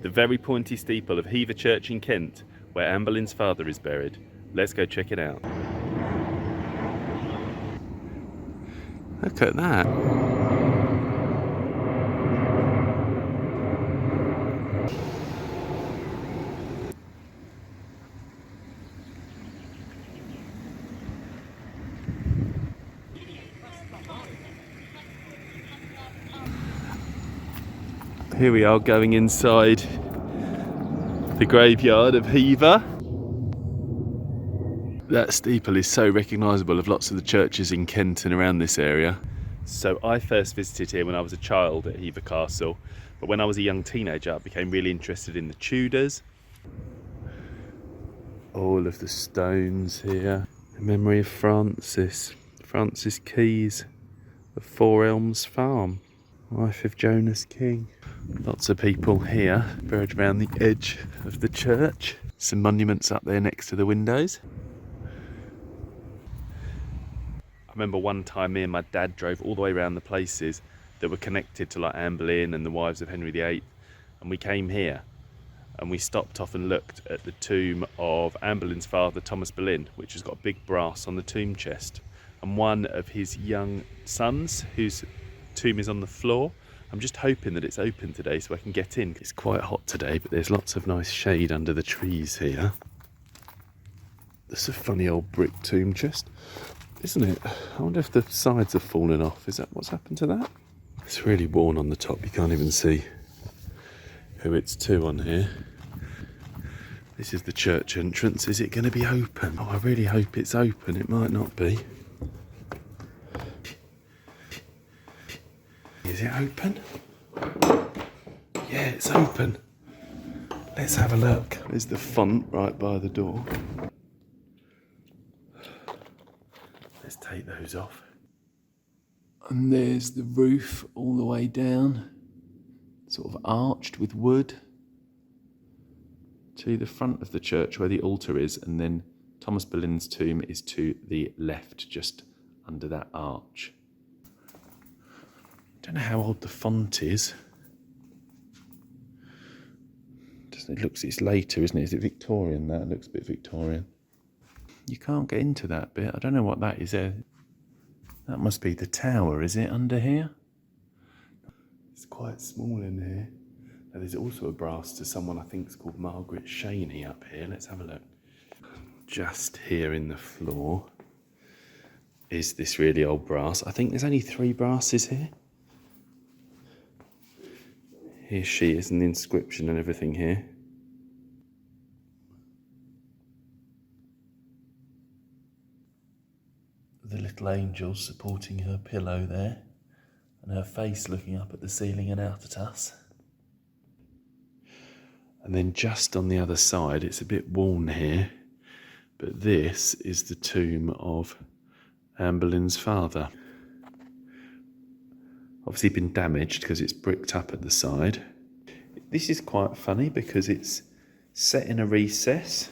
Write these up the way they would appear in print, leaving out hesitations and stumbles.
the very pointy steeple of Hever Church in Kent, where Anne Boleyn's father is buried. Let's go check it out. Look at that. Here we are going inside the graveyard of Hever. That steeple is so recognisable of lots of the churches in Kent and around this area. So I first visited here when I was a child at Hever Castle, but when I was a young teenager I became really interested in the Tudors. All of the stones here, in memory of Frances Keeys of 4 Elms farm, wife of Jonas King. Lots of people here buried around the edge of the church. Some monuments up there next to the windows. I remember one time me and my dad drove all the way around the places that were connected to like Anne Boleyn and the wives of Henry VIII, and we came here and we stopped off and looked at the tomb of Anne Boleyn's father, Thomas Boleyn, which has got a big brass on the tomb chest, and one of his young sons whose tomb is on the floor. I'm just hoping that it's open today so I can get in. It's quite hot today, but there's lots of nice shade under the trees here. There's a funny old brick tomb chest, isn't it? I wonder if the sides have fallen off. Is that what's happened to that? It's really worn on the top. You can't even see who it's to on here. This is the church entrance. Is it going to be open? Oh, I really hope it's open. It might not be. Is it open? Yeah, it's open. Let's have a look. There's the font right by the door. Let's take those off. And there's the roof all the way down, sort of arched with wood, to the front of the church where the altar is, and then Thomas Boleyn's tomb is to the left, just under that arch. Don't know how old the font is. It looks, it's later, isn't it? Is it Victorian? That looks a bit Victorian. You can't get into that bit. I don't know what that is there. That must be the tower, is it, under here? It's quite small in here. Now, there's also a brass to someone I think is called Margaret Cheyne up here. Let's have a look. Just here in the floor is this really old brass. I think there's only 3 brasses here. Here she is, and the inscription and everything here. The little angel supporting her pillow there, and her face looking up at the ceiling and out at us. And then just on the other side, it's a bit worn here, but this is the tomb of Anne Boleyn's father. Obviously been damaged because it's bricked up at the side. This is quite funny because it's set in a recess.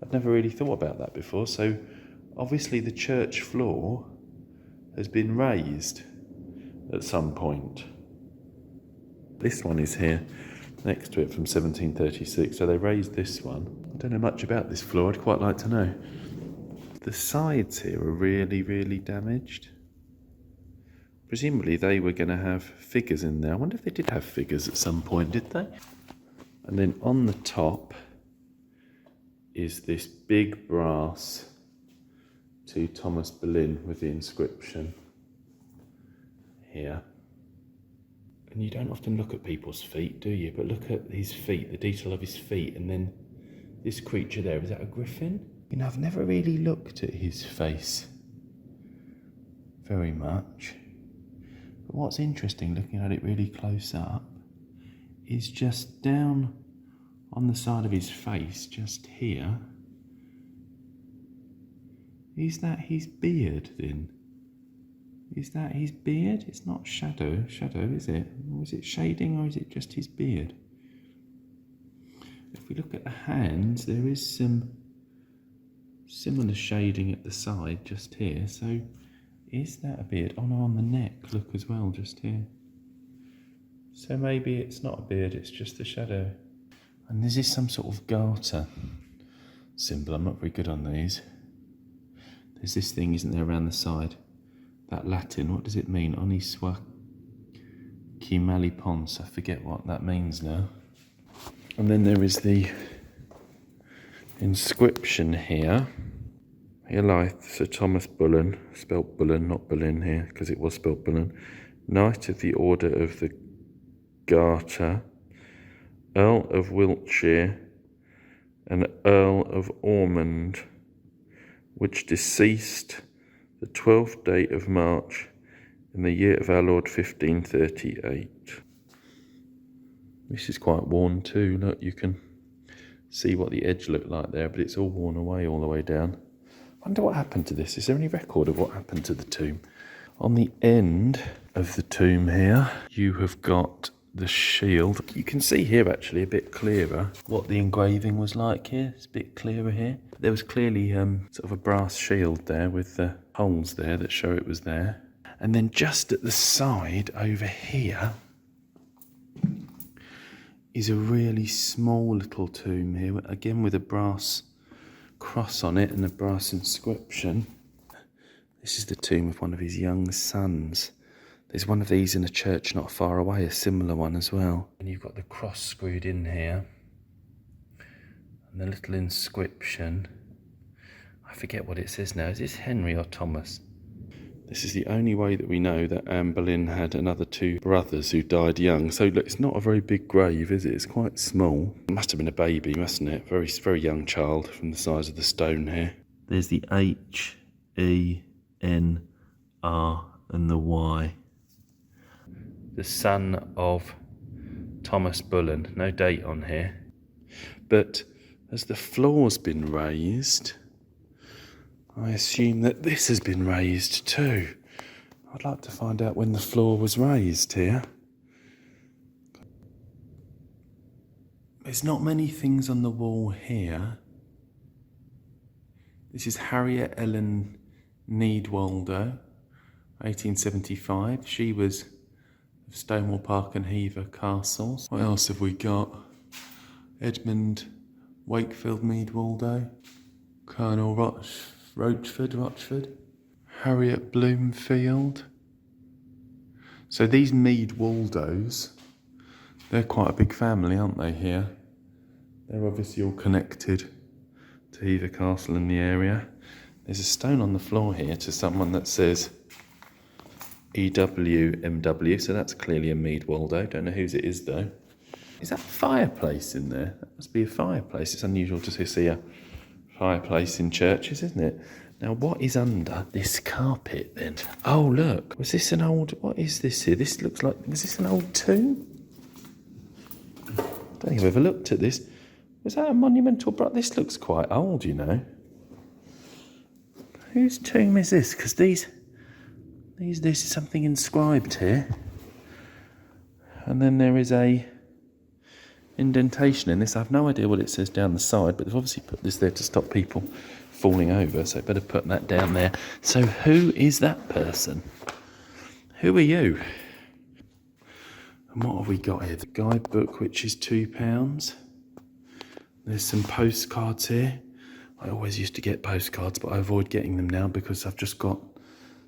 I'd never really thought about that before. So obviously the church floor has been raised at some point. This one is here next to it from 1736. So they raised this one. I don't know much about this floor. I'd quite like to know. The sides here are really, really damaged. Presumably they were going to have figures in there. I wonder if they did have figures at some point, did they? And then on the top is this big brass to Thomas Boleyn with the inscription here. And you don't often look at people's feet, do you? But look at his feet, the detail of his feet, and then this creature there, is that a griffin? You know, I've never really looked at his face very much. But what's interesting, looking at it really close up, is just down on the side of his face, just here. Is that his beard then? Is that his beard? It's not shadow, is it? Or is it shading, or is it just his beard? If we look at the hands, there is some similar shading at the side, just here. So is that a beard? Oh no, on the neck, look as well, just here. So maybe it's not a beard, it's just a shadow. And is this some sort of garter symbol? I'm not very good on these. There's this thing, isn't there, around the side? That Latin, what does it mean? Honi, soit, pense. I forget what that means now. And then there is the inscription here. Here lieth Sir Thomas Boleyn, spelt Bullen, not Boleyn here, because it was spelt Bullen, Knight of the Order of the Garter, Earl of Wiltshire, and Earl of Ormond, which deceased the 12th day of March in the year of our Lord 1538. This is quite worn too. Look, you can see what the edge looked like there, but it's all worn away all the way down. I wonder what happened to this. Is there any record of what happened to the tomb? On the end of the tomb here, you have got the shield. You can see here actually a bit clearer what the engraving was like here. It's a bit clearer here. There was clearly sort of a brass shield there with the holes there that show it was there. And then just at the side over here is a really small little tomb here, again with a brass cross on it and a brass inscription. This is the tomb of one of his young sons. There's one of these in a church not far away, a similar one as well. And you've got the cross screwed in here. And the little inscription. I forget what it says now. Is this Henry or Thomas? This is the only way that we know that Anne Boleyn had another two brothers who died young. So look, it's not a very big grave, is it? It's quite small. It must have been a baby, mustn't it? Very, very young child from the size of the stone here. There's the H, E, N, R and the Y. The son of Thomas Boleyn. No date on here. But as the floor's been raised, I assume that this has been raised too. I'd like to find out when the floor was raised here. There's not many things on the wall here. This is Harriette Ellen Mead Waldo, 1875. She was of Stonewall Park and Hever Castles. What else have we got? Edmund Wakefield Meade-Waldo, Colonel Rochfort, Harriette Bloomfield. So these Meade-Waldos, they're quite a big family, aren't they, here? They're obviously all connected to Hever Castle in the area. There's a stone on the floor here to someone that says E.W.M.W, so that's clearly a Meade-Waldo. Don't know whose it is though. Is that a fireplace in there? That must be a fireplace. It's unusual to see a fireplace in churches, isn't it? Now, what is under this carpet then? Oh, look. Was this an old... What is this here? This looks like... Was this an old tomb? I don't think I've ever looked at this. Was that a monumental... This looks quite old, you know. Whose tomb is this? Because there's something inscribed here. And then there is a indentation in this. I have no idea what it says down the side, but they've obviously put this there to stop people falling over, so I better put that down there. So who is that person? Who are you? And what have we got here? The guidebook, which is £2. There's some postcards here. I always used to get postcards, but I avoid getting them now because I've just got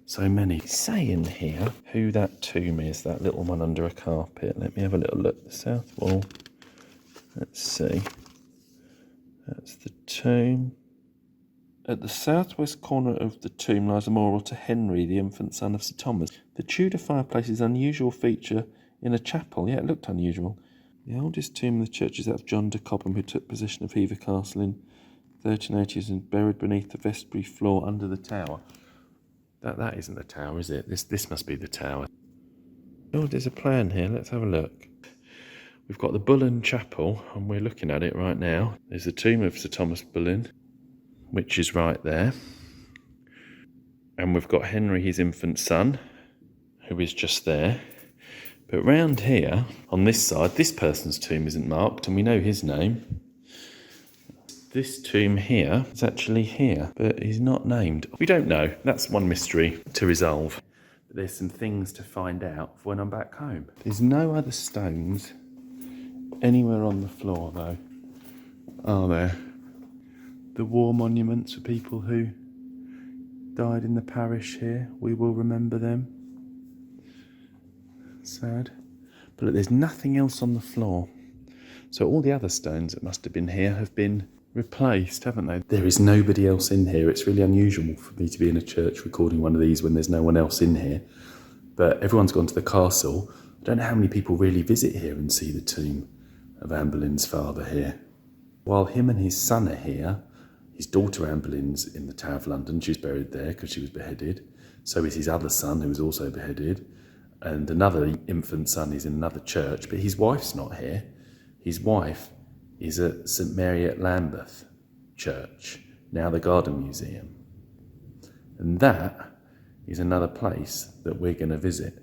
so many. Saying here who that tomb is, that little one under a carpet. Let me have a little look. The south wall. Let's see. That's the tomb. At the southwest corner of the tomb lies a memorial to Henry, the infant son of Sir Thomas. The Tudor fireplace is an unusual feature in a chapel. Yeah, it looked unusual. The oldest tomb in the church is that of John de Cobham, who took possession of Hever Castle in 1380 and buried beneath the vestry floor under the tower. That isn't the tower, is it? This must be the tower. Oh, there's a plan here. Let's have a look. We've got the Bullen Chapel, and we're looking at it right now. There's the tomb of Sir Thomas Boleyn, which is right there. And we've got Henry, his infant son, who is just there. But round here, on this side, this person's tomb isn't marked, and we know his name. This tomb here is actually here, but he's not named. We don't know. That's one mystery to resolve. But there's some things to find out for when I'm back home. There's no other stones anywhere on the floor, though. are there. The war monuments for people who died in the parish here. We will remember them. Sad. But look, there's nothing else on the floor. So all the other stones that must have been here have been replaced, haven't they? There is nobody else in here. It's really unusual for me to be in a church recording one of these when there's no one else in here. But everyone's gone to the castle. I don't know how many people really visit here and see the tomb of Anne Boleyn's father here. While him and his son are here, his daughter Anne Boleyn's in the Tower of London. She's buried there because she was beheaded. So is his other son, who was also beheaded. And another infant son is in another church, but his wife's not here. His wife is at St Mary at Lambeth Church, now the Garden Museum. And that is another place that we're going to visit.